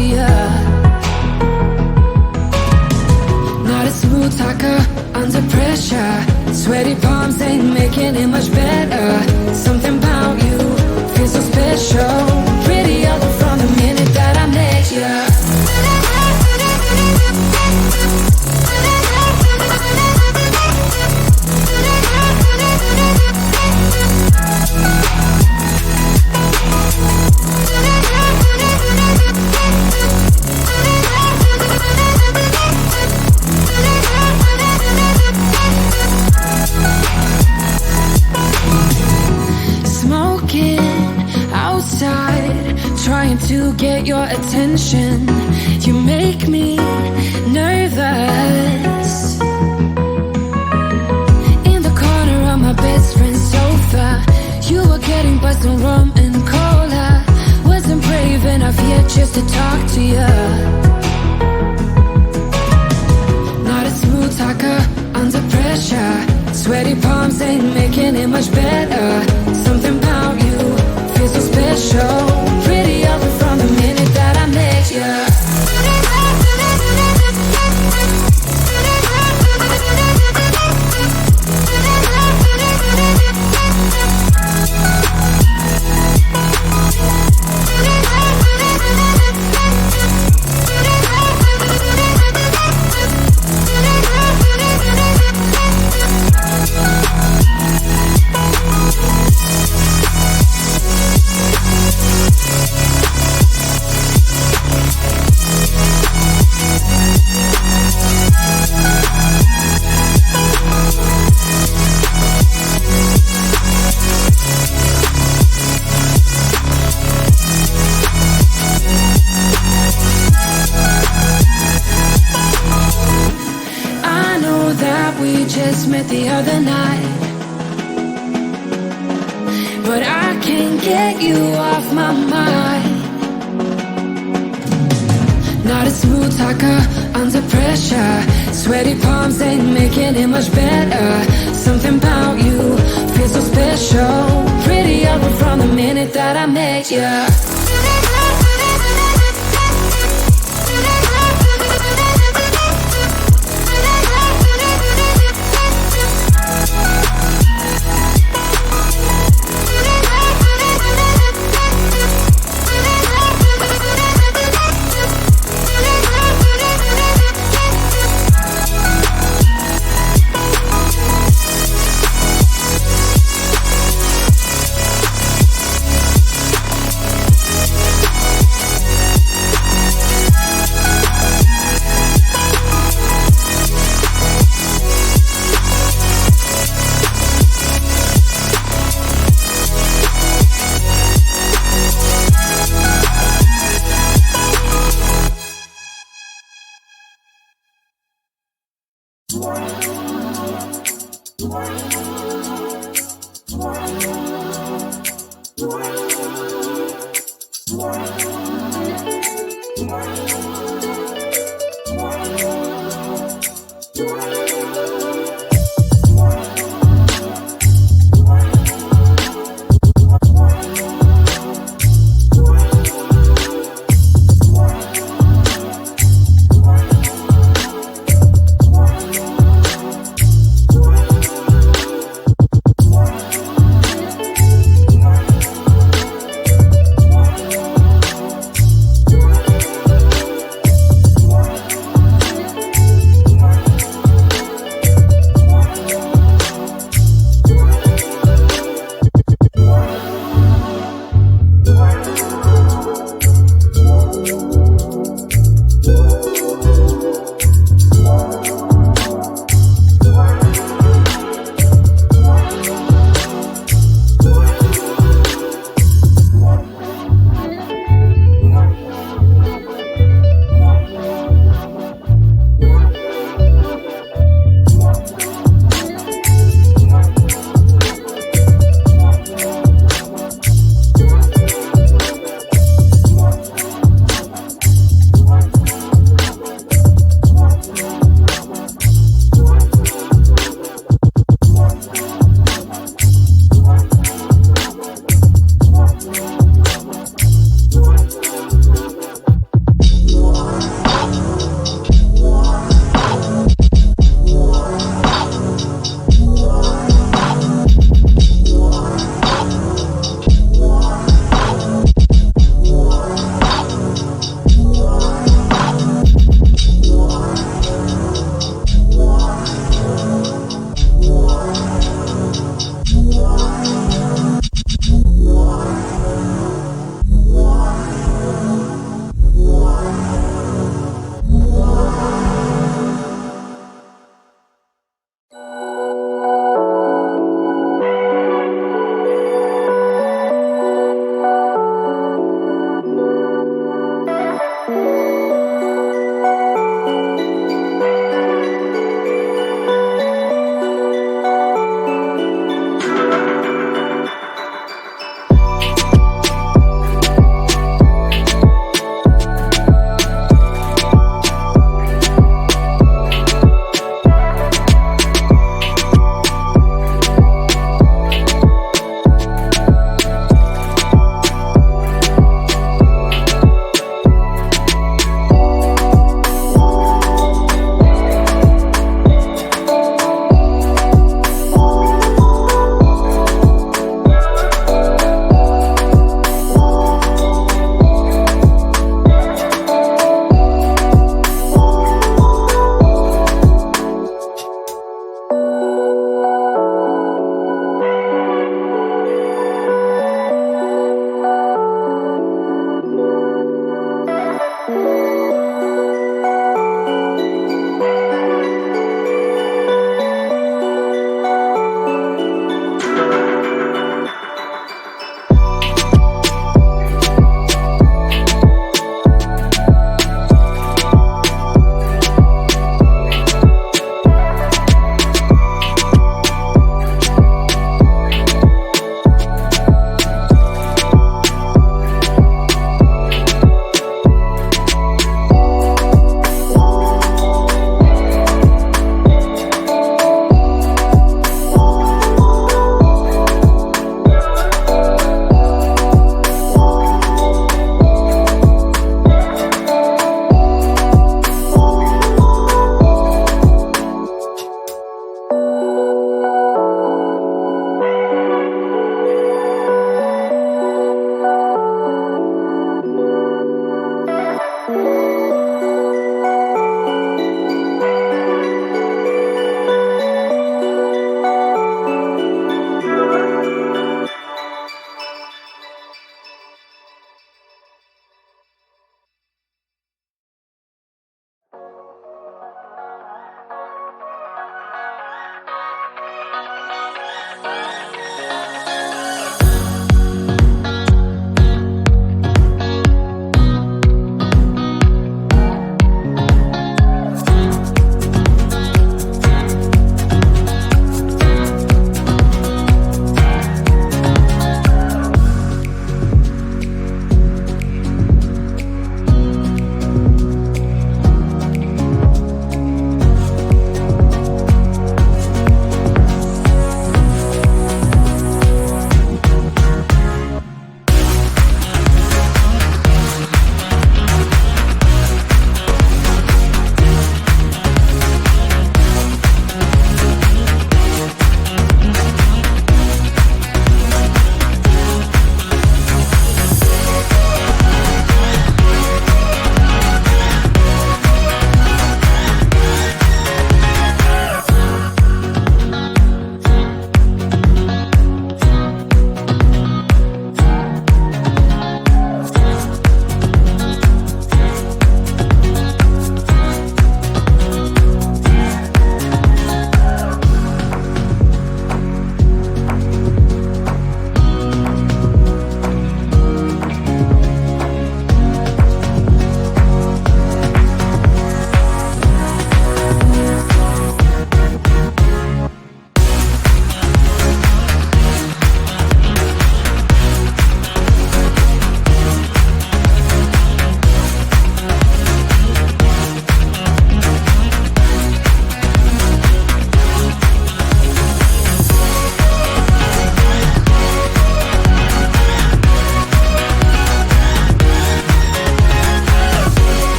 to ya. Not a smooth talker under pressure. Sweaty palms ain't making it much better. Something about you feels so special. Prettier from the minute that I met ya. Trying to get your attention. You make me nervous. In the corner of my best friend's sofa, you were getting buzzed on rum and cola. Wasn't brave enough yet just to talk to you. Not a smooth talker under pressure. Sweaty palms ain't making it much better. Something about you feels so special. Prettier from the minute that I met ya. Just met the other night, but I can't get you off my mind. Not a smooth talker under pressure. Sweaty palms ain't making it much better. Something about you feels so special. Prettier from the minute that I met ya.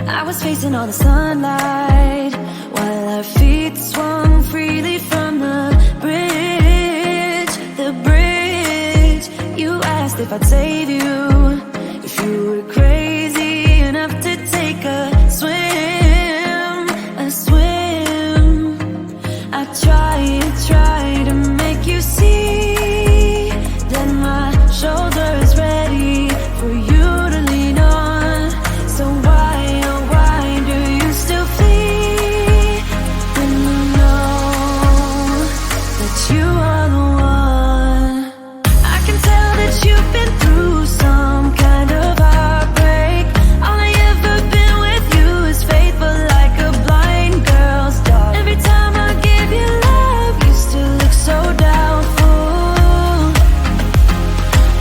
I was facing all the sunlight while our feet swung freely from the bridge. The bridge. You asked if I'd save you, if you were crazy enough to take a swim, a swim. I try to make you see that my shoulder is ready for you to lean on. So why, oh why do you still flee when you know that you are the one? I can tell that you've been through some kind of heartbreak. All I ever been with you is faithful like a blind girl's dog. Every time I give you love, you still look so doubtful.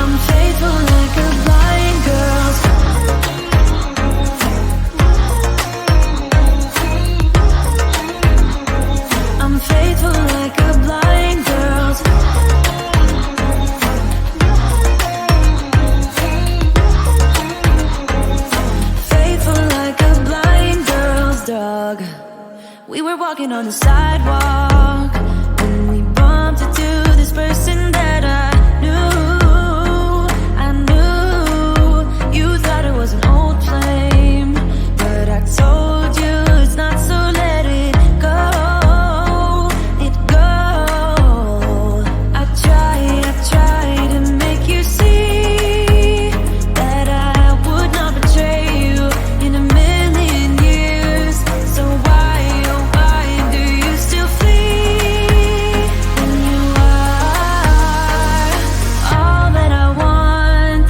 I'm faithful like a blind girl's dog. I'm faithful like a blind girl's faithful like a blind girl's dog. We were walking on the sidewalk when we bumped into this person that I knew. You thought it was an old flame, but I told you it's not, so let it go. It go. I try to make you see that I would not betray you in a million years. So why, oh why do you still flee when you are all that I want?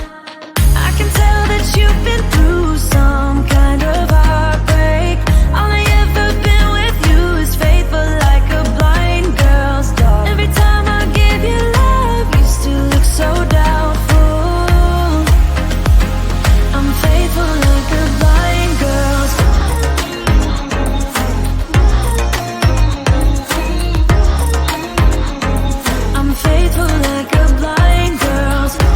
I can tell that you've been through some kind of heartbreak. All I ever been with you is faithful like a blind girl's dog. Every time I give you love, you still look so doubtful. I'm faithful like a blind girl's dog. I'm faithful like a blind girl's dog.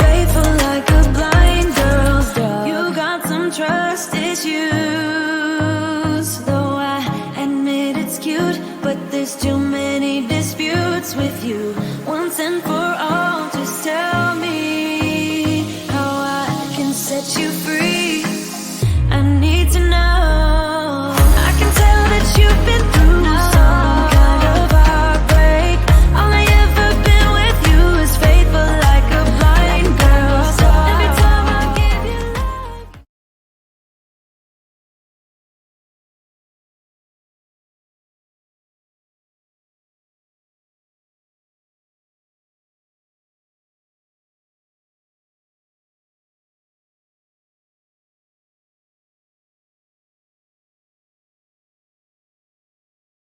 Faithful like a blind girl's dog. You got some trust issues, though I admit it's cute, but there's too many disputes with you.